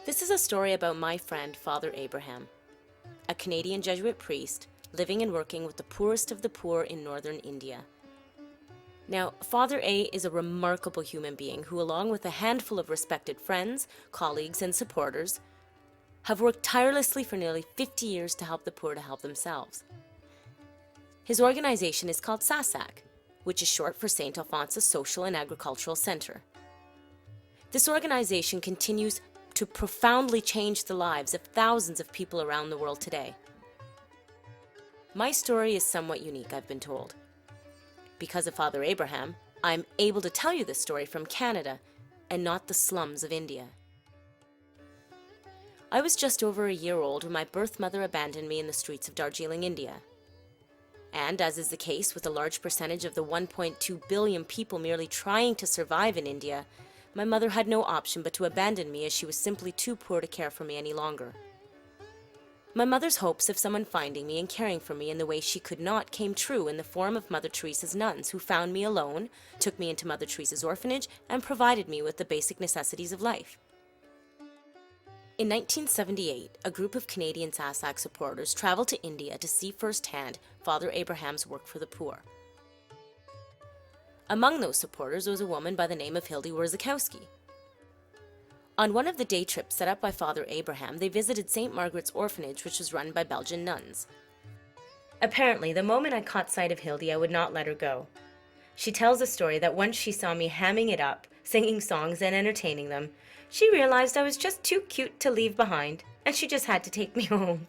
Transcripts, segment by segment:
This is a story about my friend, Father Abraham, a Canadian Jesuit priest living and working with the poorest of the poor in northern India. Now, Father A is a remarkable human being who, along with a handful of respected friends, colleagues, and supporters, have worked tirelessly for nearly 50 years to help the poor to help themselves. His organization is called SASAC, which is short for St. Alphonsus Social and Agricultural Center. This organization continues to profoundly change the lives of thousands of people around the world today. My story is somewhat unique, I've been told. Because of Father Abraham, I'm able to tell you this story from Canada and not the slums of India. I was just over a year old when my birth mother abandoned me in the streets of Darjeeling, India. And as is the case with a large percentage of the 1.2 billion people merely trying to survive in India, my mother had no option but to abandon me as she was simply too poor to care for me any longer. My mother's hopes of someone finding me and caring for me in the way she could not came true in the form of Mother Teresa's nuns, who found me alone, took me into Mother Teresa's orphanage, and provided me with the basic necessities of life. In 1978, a group of Canadian SASAC supporters traveled to India to see firsthand Father Abraham's work for the poor. Among those supporters was a woman by the name of Hildy Wyrzykowski. On one of the day trips set up by Father Abraham, they visited St. Margaret's orphanage, which was run by Belgian nuns. Apparently, the moment I caught sight of Hildy, I would not let her go. She tells a story that once she saw me hamming it up, singing songs and entertaining them, she realized I was just too cute to leave behind, and she just had to take me home.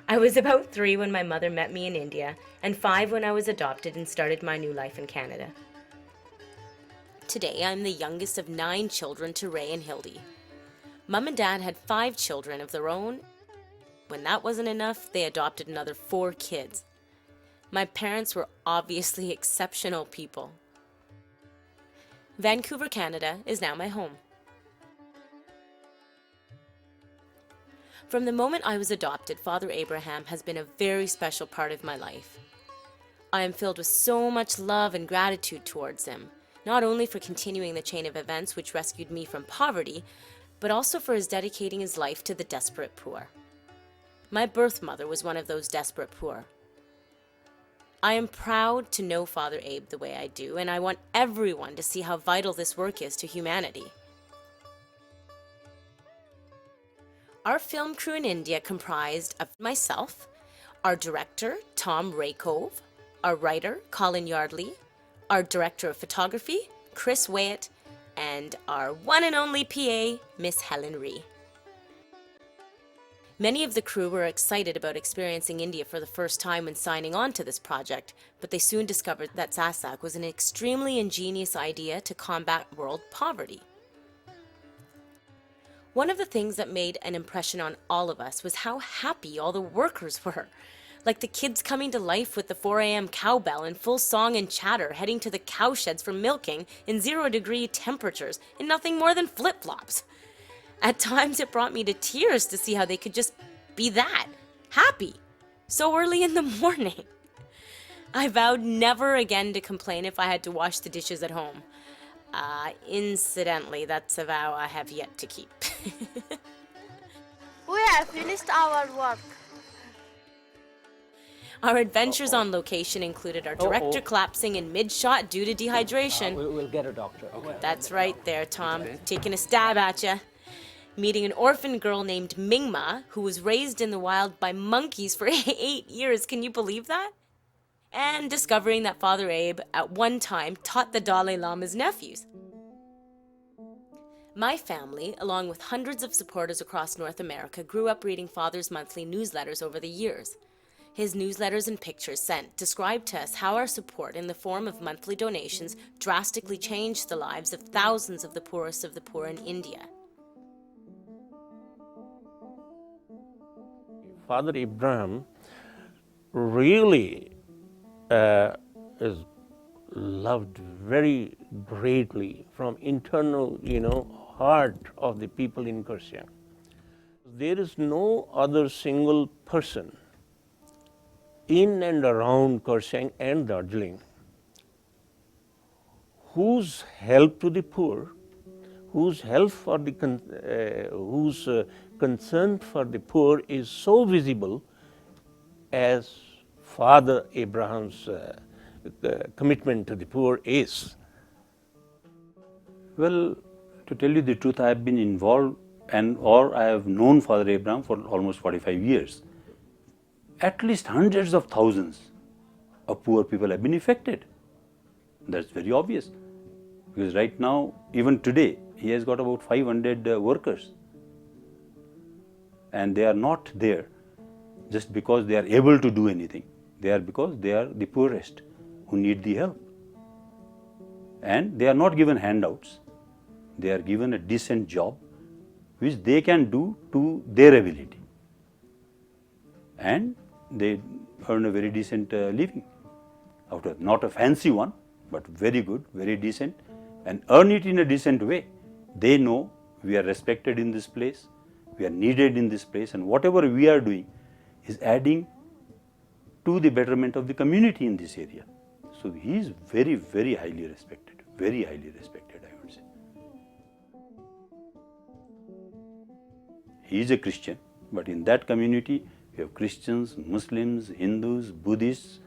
I was about 3 when my mother met me in India, and 5 when I was adopted and started my new life in Canada. Today, I'm the youngest of 9 children to Rhee and Hildy. Mum and Dad had 5 children of their own. When that wasn't enough, they adopted another 4 kids. My parents were obviously exceptional people. Vancouver, Canada is now my home. From the moment I was adopted, Father Abraham has been a very special part of my life. I am filled with so much love and gratitude towards him, not only for continuing the chain of events which rescued me from poverty, but also for his dedicating his life to the desperate poor. My birth mother was one of those desperate poor. I am proud to know Father Abe the way I do, and I want everyone to see how vital this work is to humanity. Our film crew in India comprised of myself, our director, Tom Raycove, our writer, Colin Yardley, our director of photography, Chris Wayatt, and our one and only PA, Miss Helen Rhee. Many of the crew were excited about experiencing India for the first time when signing on to this project, but they soon discovered that SASAC was an extremely ingenious idea to combat world poverty. One of the things that made an impression on all of us was how happy all the workers were. Like the kids coming to life with the 4 a.m. cowbell in full song and chatter, heading to the cowsheds for milking in 0-degree temperatures in nothing more than flip-flops. At times it brought me to tears to see how they could just be that happy so early in the morning. I vowed never again to complain if I had to wash the dishes at home. Incidentally, that's a vow I have yet to keep. We have finished our work. Our adventures on location included our director collapsing in mid-shot due to dehydration. We'll get a doctor. Okay. That's right there, Tom. Taking a stab at ya. Meeting an orphan girl named Mingma, who was raised in the wild by monkeys for 8 years. Can you believe that? And discovering that Father Abe, at one time, taught the Dalai Lama's nephews. My family, along with hundreds of supporters across North America, grew up reading Father's monthly newsletters over the years. His newsletters and pictures sent described to us how our support in the form of monthly donations drastically changed the lives of thousands of the poorest of the poor in India. Father Abraham really is loved very greatly from internal, heart of the people in Kurseong. There is no other single person in and around Kurseong and Darjeeling whose help to the poor, whose health for the whose concern for the poor is so visible as Father Abraham's commitment to the poor is. Well, to tell you the truth, I have been involved or I have known Father Abraham for almost 45 years. At least hundreds of thousands of poor people have been affected. That's very obvious. Because right now, even today, he has got about 500 workers. And they are not there just because they are able to do anything. They are because they are the poorest who need the help. And they are not given handouts. They are given a decent job which they can do to their ability. And they earn a very decent living out of not a fancy one, but very good, very decent, and earn it in a decent way. They know we are respected in this place, we are needed in this place, and whatever we are doing is adding to the betterment of the community in this area. So he is very, very highly respected, I would say. He is a Christian, but in that community, you have Christians, Muslims, Hindus, Buddhists,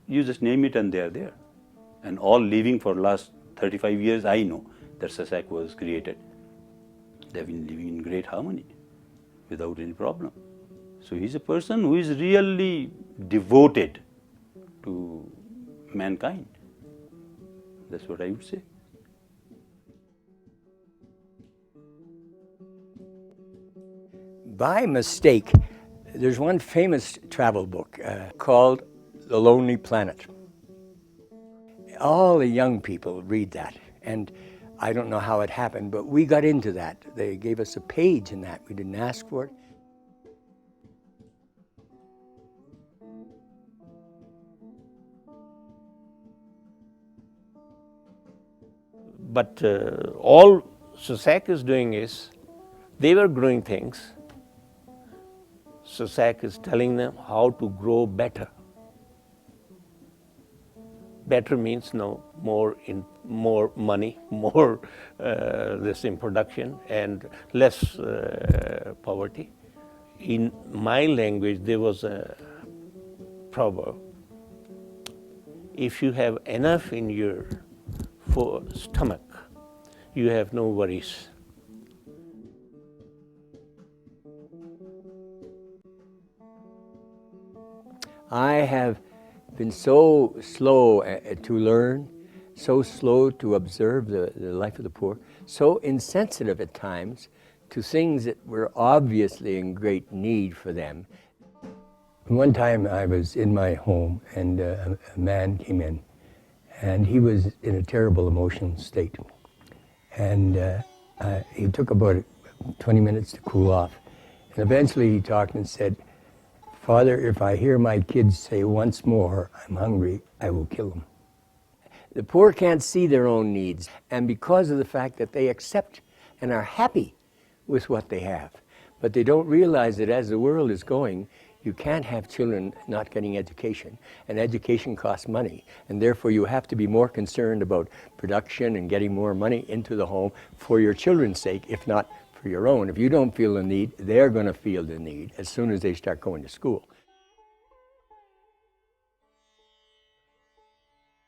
you just name it and they are there. And all living for last 35 years, I know that SOJASI was created. They have been living in great harmony without any problem. So he is a person who is really devoted to mankind. That's what I would say. By mistake, there's one famous travel book called The Lonely Planet. All the young people read that, and I don't know how it happened, but we got into that. They gave us a page in that. We didn't ask for it. But all SOJASI is doing is, they were growing things. SOJASI is telling them how to grow better. Better means more money, more this in production, and less poverty. In my language, there was a proverb: if you have enough in your stomach, you have no worries. I have been so slow to learn, so slow to observe the life of the poor, so insensitive at times to things that were obviously in great need for them. One time I was in my home and a man came in, and he was in a terrible emotional state. And he took about 20 minutes to cool off. And eventually he talked and said, "Father, if I hear my kids say once more, 'I'm hungry,' I will kill them." The poor can't see their own needs, and because of the fact that they accept and are happy with what they have, but they don't realize that as the world is going, you can't have children not getting education, and education costs money, and therefore you have to be more concerned about production and getting more money into the home for your children's sake, if not for your own. If you don't feel the need, they're going to feel the need as soon as they start going to school.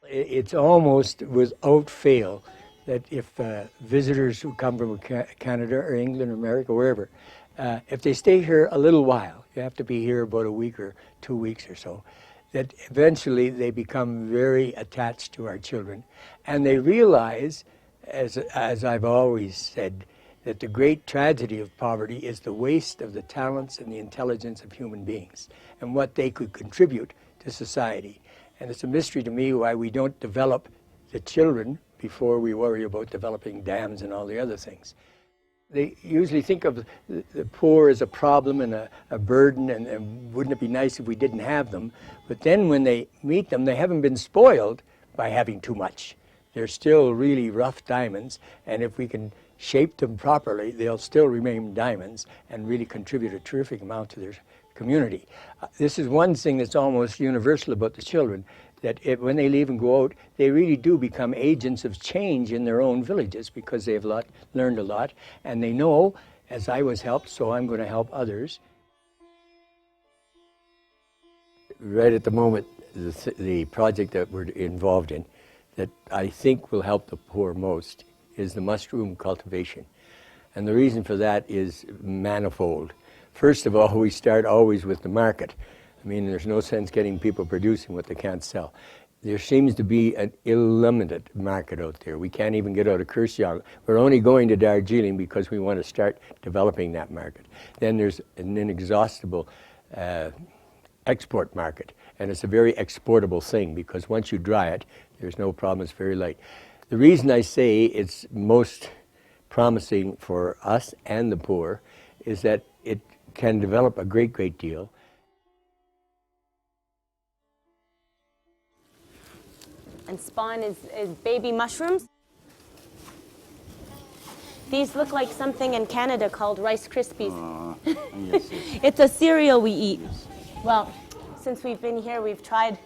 It's almost without fail that if visitors who come from Canada or England or America, wherever, if they stay here a little while, you have to be here about a week or 2 weeks or so, that eventually they become very attached to our children. And they realize, as I've always said, that the great tragedy of poverty is the waste of the talents and the intelligence of human beings and what they could contribute to society. And it's a mystery to me why we don't develop the children before we worry about developing dams and all the other things. They usually think of the poor as a problem and a burden, and wouldn't it be nice if we didn't have them? But then when they meet them, they haven't been spoiled by having too much. They're still really rough diamonds, and if we can shape them properly, they'll still remain diamonds and really contribute a terrific amount to their community. This is one thing that's almost universal about the children. that when they leave and go out, they really do become agents of change in their own villages because they've learned a lot, and they know, as I was helped, so I'm going to help others. Right at the moment, the project that we're involved in that I think will help the poor most is the mushroom cultivation. And the reason for that is manifold. First of all, we start always with the market. I mean, there's no sense getting people producing what they can't sell. There seems to be an illimitable market out there. We can't even get out of Kurseong. We're only going to Darjeeling because we want to start developing that market. Then there's an inexhaustible export market, and it's a very exportable thing because once you dry it, there's no problem, it's very light. The reason I say it's most promising for us and the poor is that it can develop a great deal. And spawn is baby mushrooms. These look like something in Canada called Rice Krispies. Yes. It's a cereal we eat. Well, since we've been here, we've tried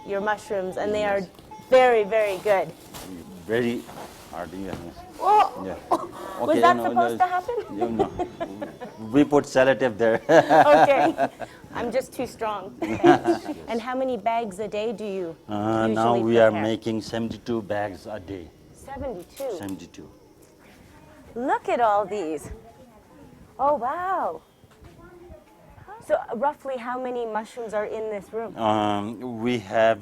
your mushrooms, and they are very, very good. Very hard. Yes. Oh, Yeah. was Okay, that no, supposed no, to happen? You know, we put sellotape there. Okay, I'm just too strong. Okay. And how many bags a day do you usually Now we are prepare? making 72 bags a day. 72. 72. Look at all these. Oh, wow. So roughly how many mushrooms are in this room? We have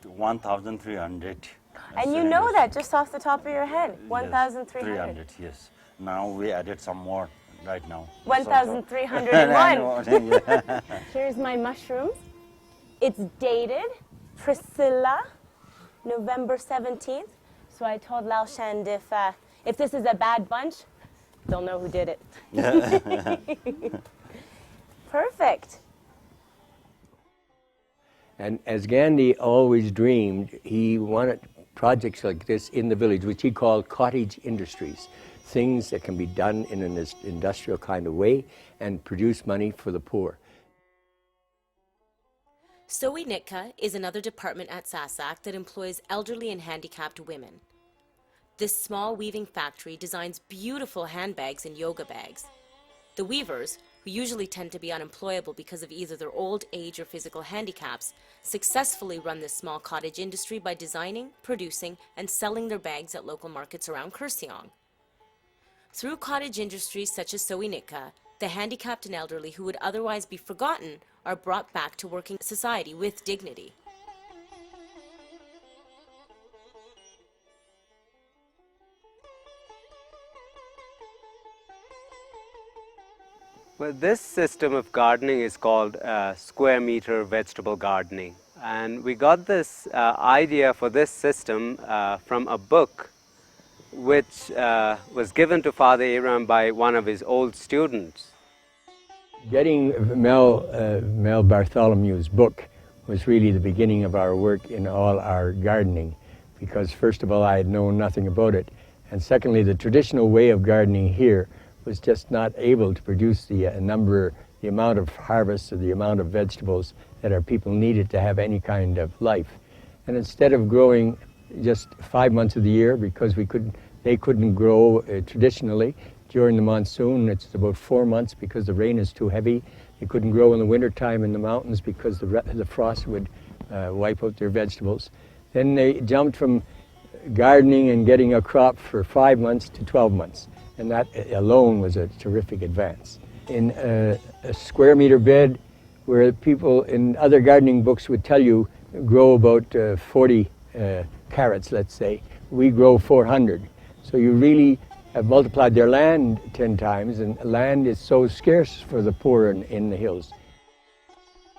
1,300. And you know that just off the top of your head, Yes, 1,300. 300, yes. Now we added some more right now. 1,301. Yeah. Here's my mushrooms. It's dated Priscilla, November 17th. So I told Lao Shand if this is a bad bunch, they'll know who did it. Perfect. And as Gandhi always dreamed, he wanted projects like this in the village, which he called cottage industries, things that can be done in an industrial kind of way and produce money for the poor. Sowinica is another department at SASAC that employs elderly and handicapped women. This small weaving factory designs beautiful handbags and yoga bags. The weavers, who usually tend to be unemployable because of either their old age or physical handicaps, successfully run this small cottage industry by designing, producing, and selling their bags at local markets around Kurseong. Through cottage industries such as Sowinica, the handicapped and elderly who would otherwise be forgotten are brought back to working society with dignity. Well, this system of gardening is called square meter vegetable gardening. And we got this idea for this system from a book which was given to Father Abraham by one of his old students. Getting Mel Bartholomew's book was really the beginning of our work in all our gardening, because first of all I had known nothing about it, and secondly the traditional way of gardening here was just not able to produce the amount of harvest or the amount of vegetables that our people needed to have any kind of life. And instead of growing just 5 months of the year, because they couldn't grow traditionally during the monsoon, it's about 4 months because the rain is too heavy. They couldn't grow in the wintertime in the mountains because the frost would wipe out their vegetables. Then they jumped from gardening and getting a crop for 5 months to 12 months. And that alone was a terrific advance. In a square meter bed, where people in other gardening books would tell you grow about 40 carrots, let's say, we grow 400. So you really have multiplied their land 10 times, and land is so scarce for the poor in the hills.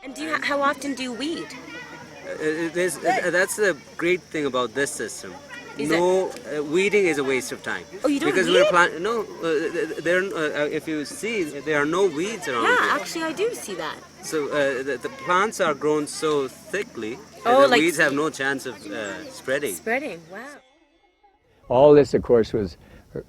And how often do you weed? That's the great thing about this system. Is Weeding is a waste of time. Oh, you don't because weed? If you see, there are no weeds around Yeah, here. actually I do see that. So the plants are grown so thickly that Oh, the like- weeds have no chance of spreading. Spreading, wow. All this, of course, was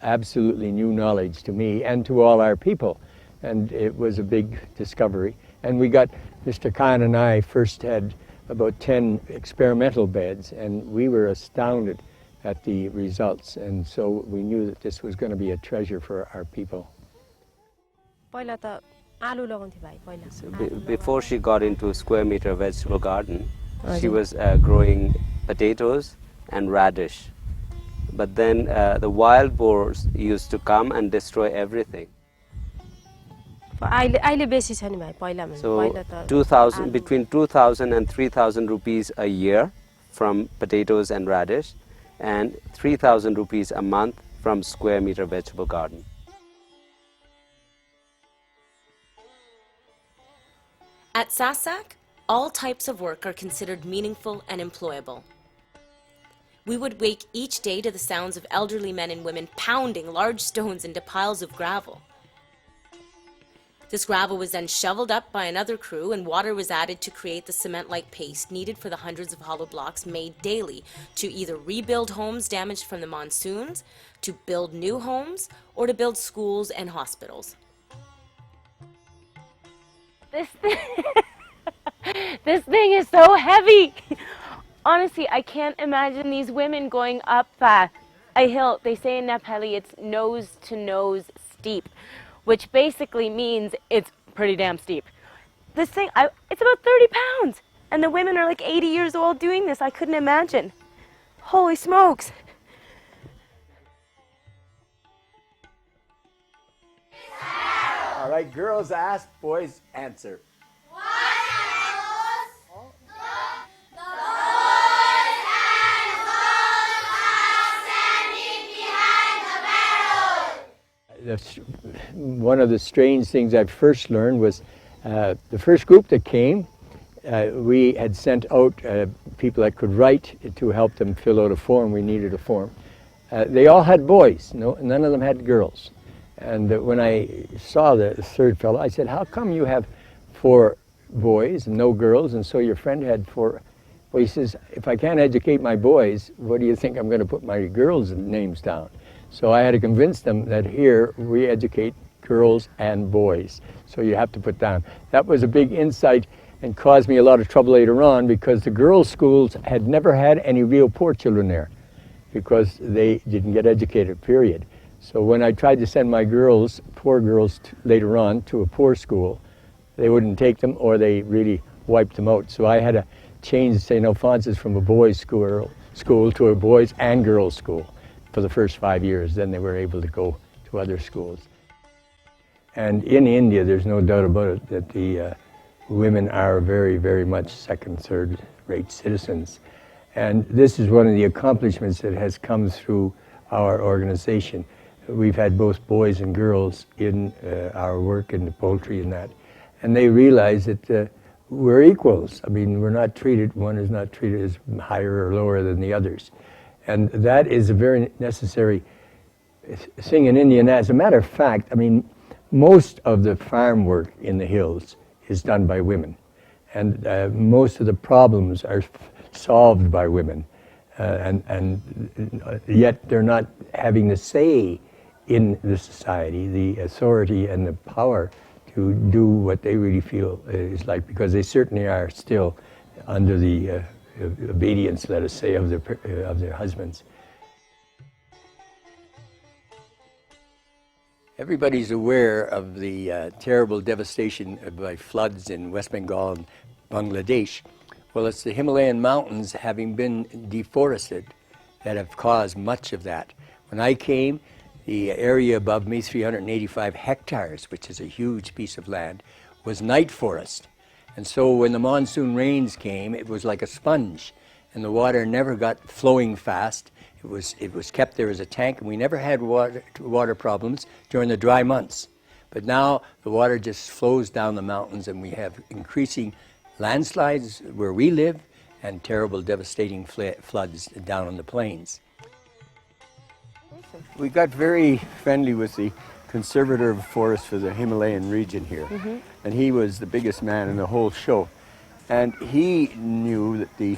absolutely new knowledge to me and to all our people, and it was a big discovery. And we got, Mr. Khan and I first had about 10 experimental beds, and we were astounded at the results, and so we knew that this was going to be a treasure for our people. So before she got into square meter vegetable garden, she was growing potatoes and radish. But then the wild boars used to come and destroy everything. So between 2,000 and 3,000 rupees a year from potatoes and radish, and 3,000 rupees a month from square meter vegetable garden. At SASAC, all types of work are considered meaningful and employable. We would wake each day to the sounds of elderly men and women pounding large stones into piles of gravel. This gravel was then shoveled up by another crew, and water was added to create the cement-like paste needed for the hundreds of hollow blocks made daily to either rebuild homes damaged from the monsoons, to build new homes, or to build schools and hospitals. This thing is so heavy. Honestly, I can't imagine these women going up a hill. They say in Nepali it's nose to nose steep, which basically means it's pretty damn steep. This thing, it's about 30 pounds, and the women are like 80 years old doing this. I couldn't imagine. Holy smokes. All right, girls ask, boys answer. One of the strange things I first learned was the first group that came, we had sent out people that could write to help them fill out a form. We needed a form. They all had boys. None of them had girls. And when I saw the third fellow, I said, how come you have 4 boys and no girls, and so your friend had 4? Well, he says, if I can't educate my boys, what do you think I'm going to put my girls' names down? So I had to convince them that here we educate girls and boys. So you have to put down. That was a big insight and caused me a lot of trouble later on, because the girls' schools had never had any real poor children there because they didn't get educated, period. So when I tried to send my girls, poor girls, later on to a poor school, they wouldn't take them, or they really wiped them out. So I had to change St. Alphonsus from a boys' school to a boys' and girls' school for the first 5 years. Then they were able to go to other schools. And in India, there's no doubt about it that the women are very, very much second, third-rate citizens. And this is one of the accomplishments that has come through our organization. We've had both boys and girls in our work in the poultry and that. And they realize that we're equals. I mean, one is not treated as higher or lower than the others. And that is a very necessary thing in India. And as a matter of fact, I mean, most of the farm work in the hills is done by women. And most of the problems are solved by women. And yet they're not having the say in the society, the authority and the power to do what they really feel is like, because they certainly are still under the obedience, let us say, of their husbands. Everybody's aware of the terrible devastation by floods in West Bengal and Bangladesh. Well, it's the Himalayan mountains having been deforested that have caused much of that. When I came, the area above me, 385 hectares, which is a huge piece of land, was night forest. And so when the monsoon rains came, it was like a sponge, and the water never got flowing fast. It was kept there as a tank, and we never had water problems during the dry months. But now the water just flows down the mountains, and we have increasing landslides where we live and terrible, devastating floods down on the plains. We got very friendly with the conservator of forests for the Himalayan region here. Mm-hmm. And he was the biggest man in the whole show. And he knew that the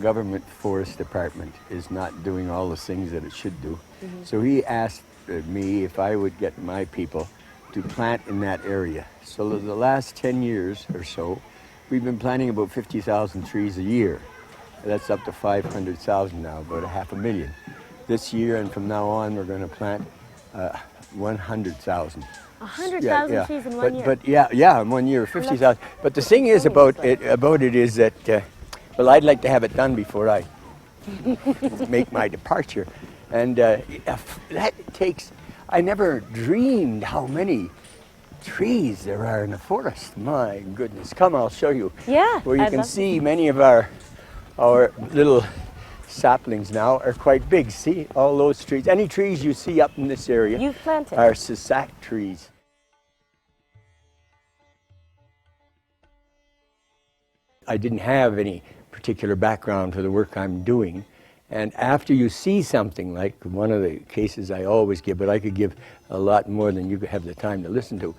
government forest department is not doing all the things that it should do. Mm-hmm. So he asked me if I would get my people to plant in that area. So the last 10 years or so, we've been planting about 50,000 trees a year. That's up to 500,000 now, about 500,000. This year and from now on, we're going to plant 100,000. 100,000 trees in 1 year. But yeah, in 1 year, 50,000. But the thing is about it is that, well, I'd like to have it done before I make my departure. And that takes, I never dreamed how many trees there are in the forest. My goodness. Come, I'll show you. Yeah, Where you I'd can love see many of our little saplings now are quite big. See, all those trees. Any trees you see up in this area You've planted. are sasac trees. I didn't have any particular background for the work I'm doing. And after you see something, like one of the cases I always give, but I could give a lot more than you have the time to listen to,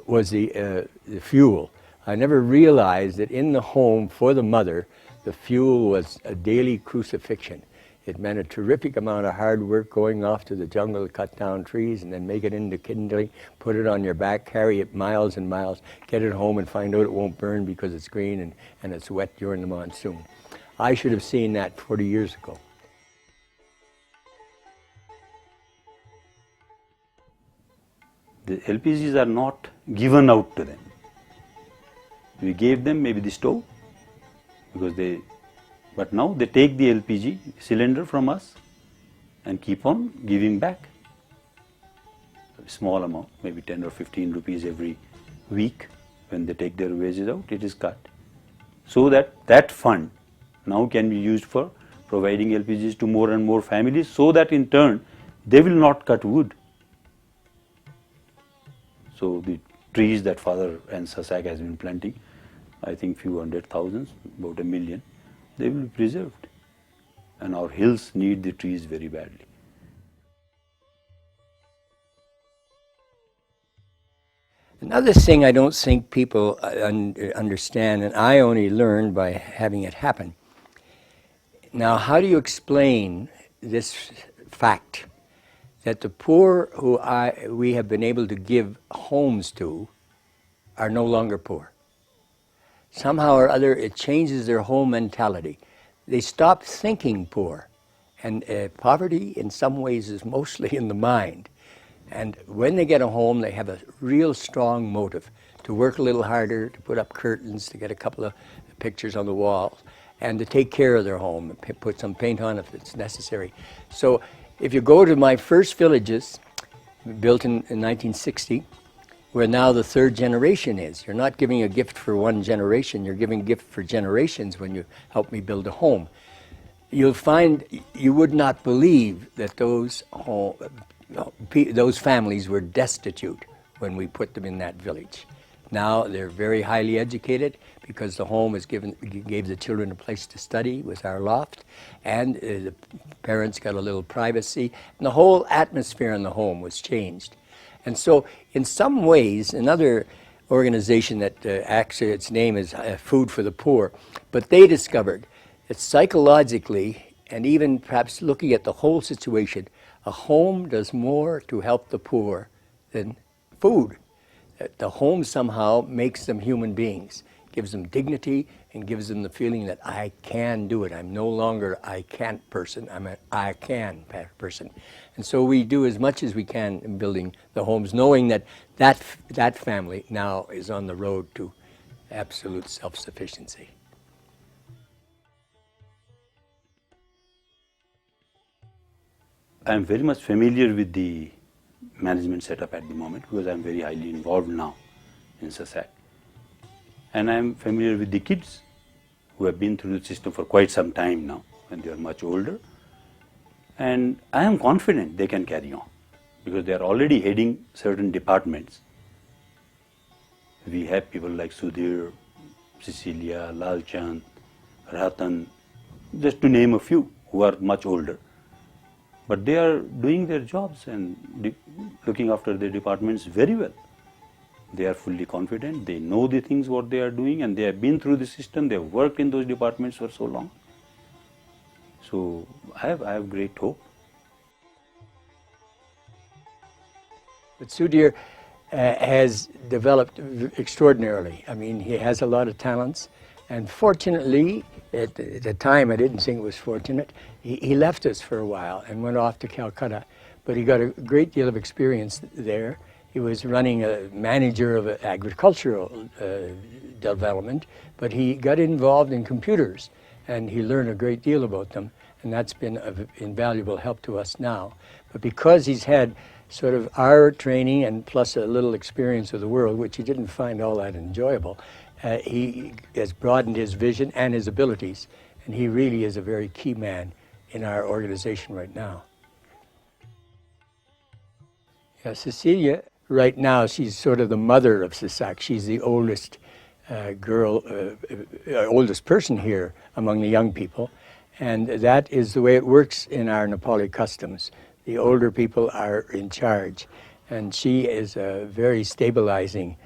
was the fuel. I never realized that in the home for the mother, the fuel was a daily crucifixion. It meant a terrific amount of hard work going off to the jungle to cut down trees and then make it into kindling, put it on your back, carry it miles and miles, get it home and find out it won't burn because it's green and it's wet during the monsoon. I should have seen that 40 years ago. The LPGs are not given out to them. We gave them maybe the stove, but now they take the LPG cylinder from us and keep on giving back a small amount, maybe 10 or 15 rupees every week. When they take their wages out, it is cut. So that fund now can be used for providing LPGs to more and more families, so that in turn they will not cut wood. So the trees that father and sasac has been planting, I think few 100,000, about 1 million, they will be preserved. And our hills need the trees very badly. Another thing I don't think people understand, and I only learned by having it happen. Now, how do you explain this fact that the poor who we have been able to give homes to are no longer poor? Somehow or other, it changes their whole mentality. They stop thinking poor. And poverty, in some ways, is mostly in the mind. And when they get a home, they have a real strong motive to work a little harder, to put up curtains, to get a couple of pictures on the wall, and to take care of their home, and put some paint on if it's necessary. So if you go to my first villages, built in 1960, where now the third generation is, you're not giving a gift for one generation, you're giving a gift for generations when you help me build a home. You'll find, you would not believe that those families were destitute when we put them in that village. Now they're very highly educated because the home gave the children a place to study with our loft, and the parents got a little privacy, and the whole atmosphere in the home was changed. And so in some ways, another organization that actually its name is Food for the Poor, but they discovered that psychologically, and even perhaps looking at the whole situation, a home does more to help the poor than food. The home somehow makes them human beings, gives them dignity, and gives them the feeling that I can do it. I'm no longer I can't person, I'm an I can person. And so we do as much as we can in building the homes, knowing that that family now is on the road to absolute self-sufficiency. I am very much familiar with the management setup at the moment because I am very highly involved now in sasac. And I am familiar with the kids who have been through the system for quite some time now, and they are much older. And I am confident they can carry on because they are already heading certain departments. We have people like Sudhir, Cecilia, Lalchand, Ratan, just to name a few who are much older. But they are doing their jobs and looking after their departments very well. They are fully confident, they know the things what they are doing, and they have been through the system, they have worked in those departments for so long. So I have great hope. But Sudhir, has developed extraordinarily. I mean, he has a lot of talents, and fortunately, at the time, I didn't think it was fortunate, he left us for a while and went off to Calcutta, but he got a great deal of experience there. He was running a manager of agricultural development, but he got involved in computers, and he learned a great deal about them, and that's been of invaluable help to us now. But because he's had sort of our training and plus a little experience of the world, which he didn't find all that enjoyable, he has broadened his vision and his abilities, and he really is a very key man in our organization right now. Yeah, Cecilia, right now, she's sort of the mother of SASAC. She's the oldest oldest person here among the young people, and that is the way it works in our Nepali customs. The older people are in charge, and she is a very stabilizing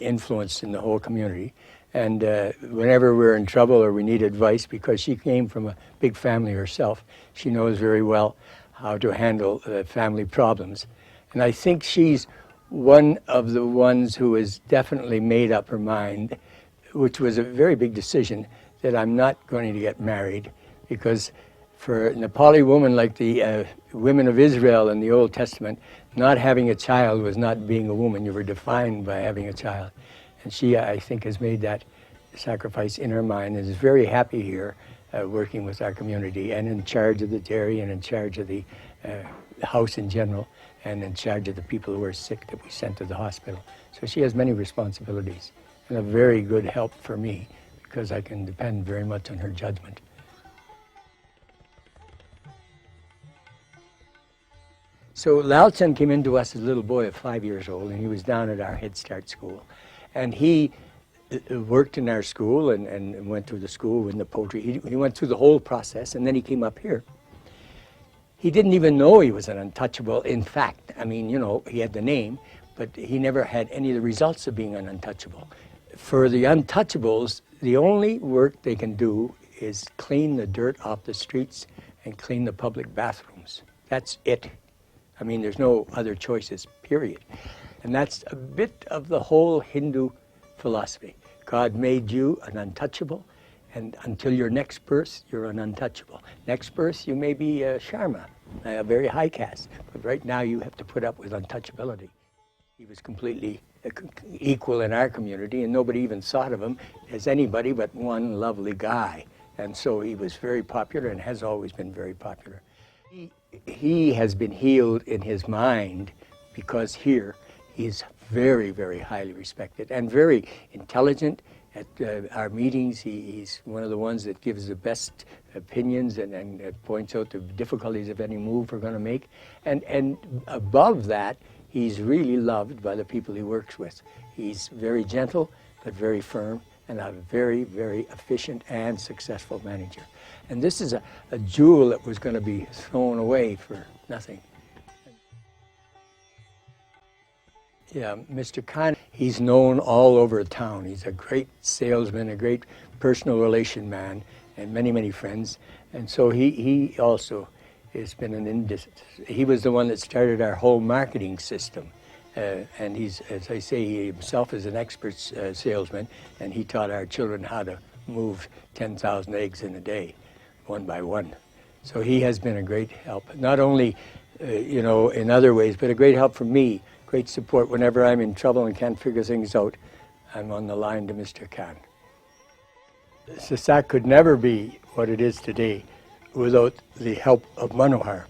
influence in the whole community. And whenever we're in trouble or we need advice, because she came from a big family herself, she knows very well how to handle family problems. And I think she's one of the ones who has definitely made up her mind, which was a very big decision, that I'm not going to get married, because for a Nepali woman like the women of Israel in the Old Testament, not having a child was not being a woman. You were defined by having a child. And she, I think, has made that sacrifice in her mind and is very happy here working with our community and in charge of the dairy and in charge of the house in general and in charge of the people who are sick that we sent to the hospital. So she has many responsibilities and a very good help for me because I can depend very much on her judgment. So Lao Chen came into us as a little boy of 5 years old, and he was down at our Head Start school. And he worked in our school and went through the school in the poultry. He went through the whole process, and then he came up here. He didn't even know he was an untouchable. In fact, I mean, you know, he had the name, but he never had any of the results of being an untouchable. For the untouchables, the only work they can do is clean the dirt off the streets and clean the public bathrooms. That's it. I mean, there's no other choices, period. And that's a bit of the whole Hindu philosophy. God made you an untouchable, and until your next birth, you're an untouchable. Next birth, you may be a Sharma, a very high caste, but right now you have to put up with untouchability. He was completely equal in our community, and nobody even thought of him as anybody but one lovely guy. And so he was very popular and has always been very popular. He has been healed in his mind because here he's very, very highly respected and very intelligent. At our meetings, he's one of the ones that gives the best opinions and points out the difficulties of any move we're going to make. And above that, he's really loved by the people he works with. He's very gentle, but very firm, and a very, very efficient and successful manager. And this is a jewel that was going to be thrown away for nothing. Yeah, Mr. Khan, he's known all over town. He's a great salesman, a great personal relation man, and many, many friends. And so he also has been he was the one that started our whole marketing system. And he's, as I say, he himself is an expert salesman, and he taught our children how to move 10,000 eggs in a day, one by one. So he has been a great help, not only, you know, in other ways, but a great help for me, great support whenever I'm in trouble and can't figure things out. I'm on the line to Mr. Khan. SASAC could never be what it is today without the help of Manohar.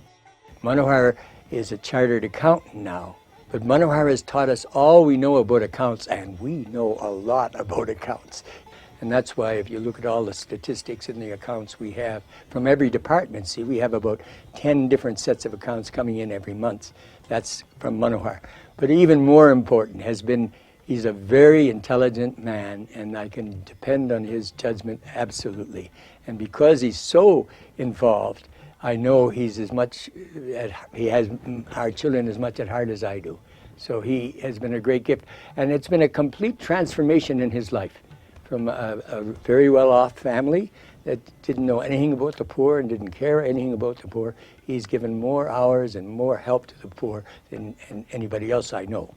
Manohar is a chartered accountant now. But Manohar has taught us all we know about accounts, and we know a lot about accounts. And that's why if you look at all the statistics in the accounts we have from every department, see, we have about 10 different sets of accounts coming in every month. That's from Manohar. But even more important has been, he's a very intelligent man, and I can depend on his judgment absolutely. And because he's so involved, I know he's as much, he has our children as much at heart as I do. So he has been a great gift. And it's been a complete transformation in his life. From a very well-off family that didn't know anything about the poor and didn't care anything about the poor, he's given more hours and more help to the poor than anybody else I know.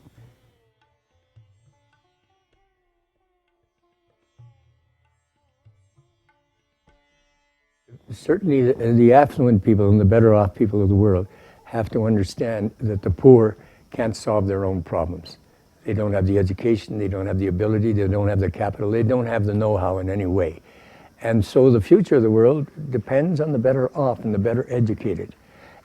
certainly the affluent people and the better off people of the world have to understand that the poor can't solve their own problems. They don't have the education, they don't have the ability, they don't have the capital, they don't have the know-how in any way. And so the future of the world depends on the better off and the better educated.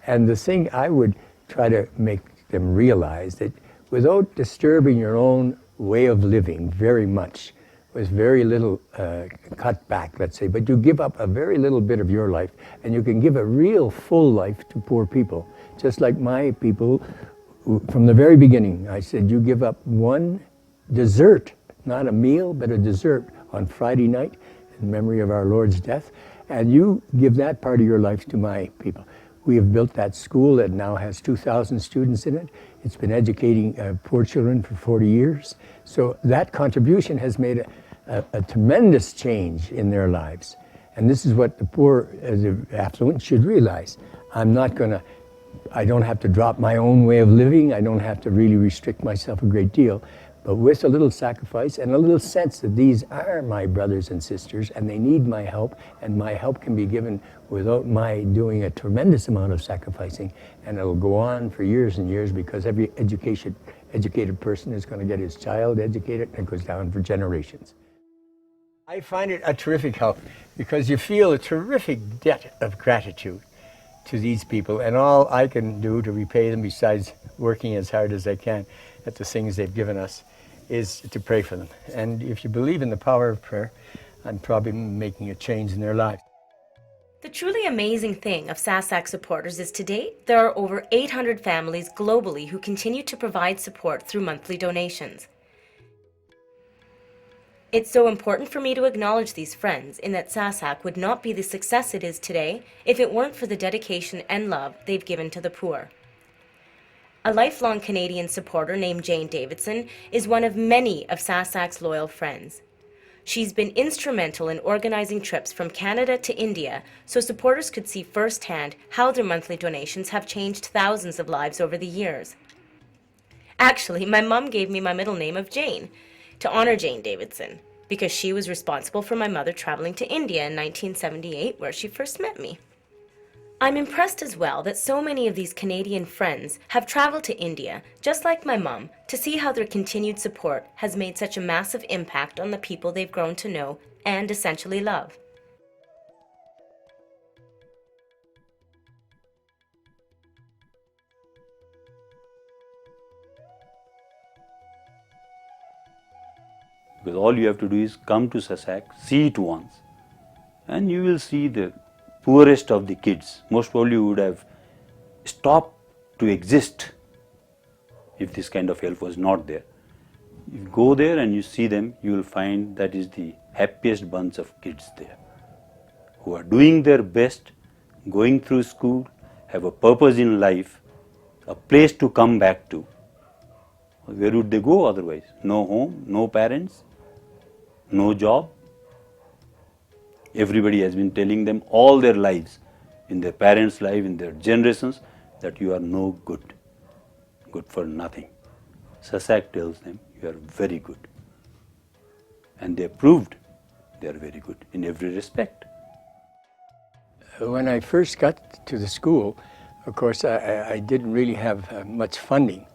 And the thing I would try to make them realize that without disturbing your own way of living very much, with very little cut back, let's say, but you give up a very little bit of your life, and you can give a real full life to poor people. Just like my people, from the very beginning, I said, you give up one dessert, not a meal, but a dessert on Friday night in memory of our Lord's death, and you give that part of your life to my people. We have built that school that now has 2,000 students in it. It's been educating poor children for 40 years. So that contribution has made a tremendous change in their lives. And this is what the poor, the affluent, should realize. I don't have to drop my own way of living. I don't have to really restrict myself a great deal. But with a little sacrifice and a little sense that these are my brothers and sisters and they need my help, and my help can be given without my doing a tremendous amount of sacrificing, and it'll go on for years and years, because every educated person is going to get his child educated, and it goes down for generations. I find it a terrific help because you feel a terrific debt of gratitude to these people, and all I can do to repay them, besides working as hard as I can at the things they've given us, is to pray for them. And if you believe in the power of prayer, I'm probably making a change in their lives. The truly amazing thing of SASAC supporters is to date, there are over 800 families globally who continue to provide support through monthly donations. It's so important for me to acknowledge these friends, in that SASAC would not be the success it is today if it weren't for the dedication and love they've given to the poor. A lifelong Canadian supporter named Jane Davidson is one of many of SASAC's loyal friends. She's been instrumental in organizing trips from Canada to India so supporters could see firsthand how their monthly donations have changed thousands of lives over the years. Actually, my mom gave me my middle name of Jane to honor Jane Davidson, because she was responsible for my mother traveling to India in 1978, where she first met me. I'm impressed as well that so many of these Canadian friends have traveled to India, just like my mom, to see how their continued support has made such a massive impact on the people they've grown to know and essentially love. Because all you have to do is come to SASAC, see it once, and you will see the poorest of the kids. Most probably would have stopped to exist if this kind of help was not there. You go there and you see them, you will find that is the happiest bunch of kids there, who are doing their best, going through school, have a purpose in life, a place to come back to. Where would they go otherwise? No home, no parents, no job. Everybody has been telling them all their lives, in their parents' life, in their generations, that you are no good, good for nothing. SASAC tells them you are very good. And they proved they are very good in every respect. When I first got to the school, of course, I didn't really have much funding,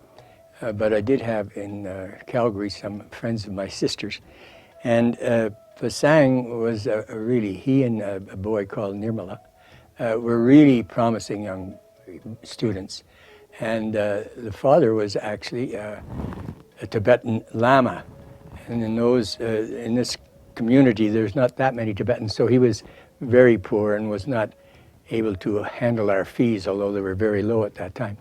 but I did have in Calgary some friends of my sisters. And Pasang was really, he and a boy called Nirmala were really promising young students. And the father was actually a Tibetan Lama. And in this community, there's not that many Tibetans, so he was very poor and was not able to handle our fees, although they were very low at that time.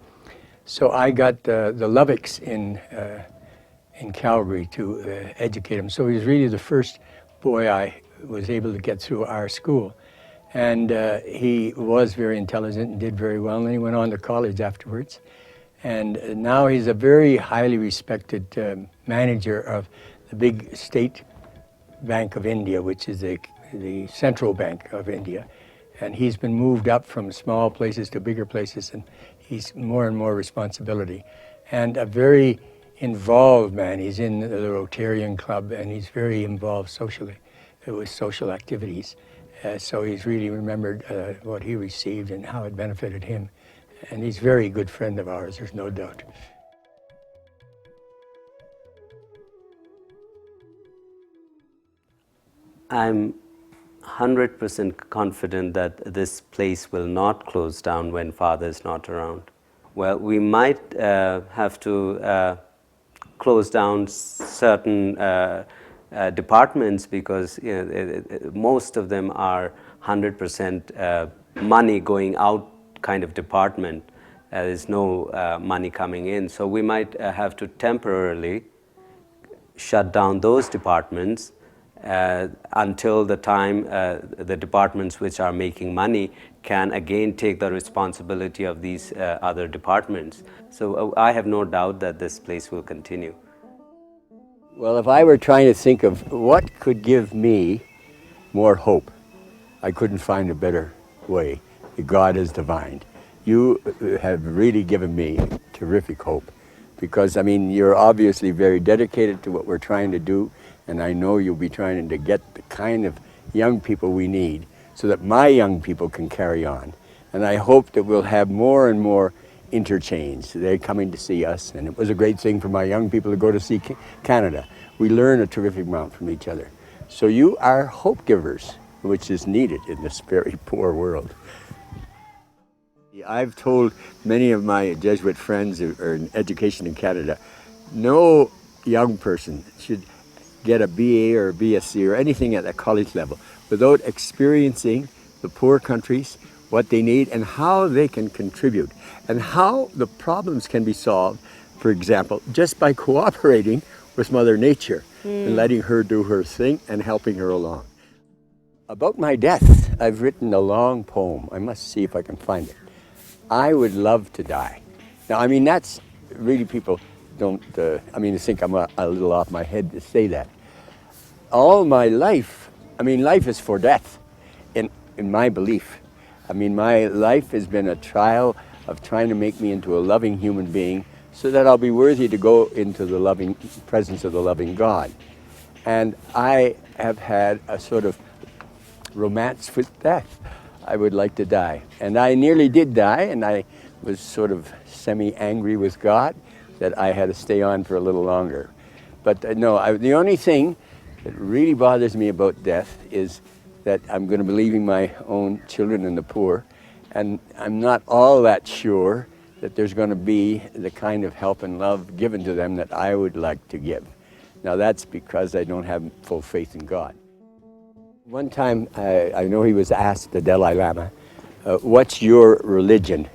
So I got the Lovicks in Calgary to educate him. So he was really the first boy I was able to get through our school. And he was very intelligent and did very well, and then he went on to college afterwards. And now he's a very highly respected manager of the big state Bank of India, which is the central bank of India. And he's been moved up from small places to bigger places, and he's more and more responsibility. And a very involved man. He's in the Rotarian Club, and he's very involved socially with social activities. So he's really remembered what he received and how it benefited him. And he's a very good friend of ours, there's no doubt. I'm 100% confident that this place will not close down when Father is not around. Well, we might have to close down certain departments because most of them are 100% money going out kind of department. There's no money coming in. So we might have to temporarily shut down those departments until the time the departments which are making money can again take the responsibility of these other departments. So I have no doubt that this place will continue. Well, if I were trying to think of what could give me more hope, I couldn't find a better way. God is divine. You have really given me terrific hope because, I mean, you're obviously very dedicated to what we're trying to do, and I know you'll be trying to get the kind of young people we need so that my young people can carry on. And I hope that we'll have more and more interchange. They're coming to see us, and it was a great thing for my young people to go to see Canada. We learn a terrific amount from each other. So you are hope givers, which is needed in this very poor world. I've told many of my Jesuit friends who are in education in Canada, no young person should get a BA or a BSc or anything at the college level without experiencing the poor countries, what they need and how they can contribute and how the problems can be solved, for example, just by cooperating with Mother Nature and letting her do her thing and helping her along. About my death, I've written a long poem. I must see if I can find it. I would love to die. Now, I mean, that's really people don't, I think I'm a little off my head to say that. All my life, I mean, life is for death in my belief. I mean, my life has been a trial of trying to make me into a loving human being so that I'll be worthy to go into the loving presence of the loving God. And I have had a sort of romance with death. I would like to die. And I nearly did die, and I was sort of semi-angry with God that I had to stay on for a little longer. But no, the only thing that really bothers me about death is that I'm going to be leaving my own children and the poor, and I'm not all that sure that there's going to be the kind of help and love given to them that I would like to give. Now that's because I don't have full faith in God. One time, I know he was asked, the Dalai Lama, what's your religion?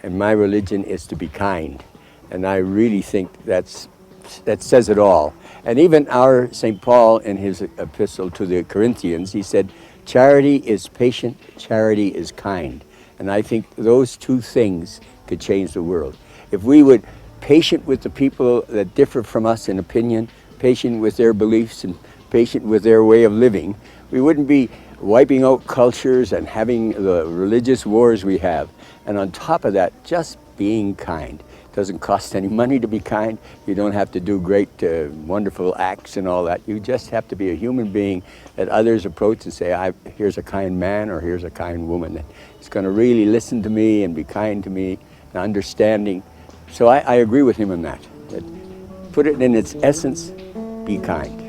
And my religion is to be kind. And I really think that says it all. And even our St. Paul in his epistle to the Corinthians, he said, charity is patient, charity is kind. And I think those two things could change the world. If we would patient with the people that differ from us in opinion, patient with their beliefs and patient with their way of living, we wouldn't be wiping out cultures and having the religious wars we have. And on top of that, just being kind. It doesn't cost any money to be kind. You don't have to do great, wonderful acts and all that. You just have to be a human being that others approach and say, here's a kind man or here's a kind woman that is going to really listen to me and be kind to me and understanding. So I agree with him on that. Put it in its essence, be kind.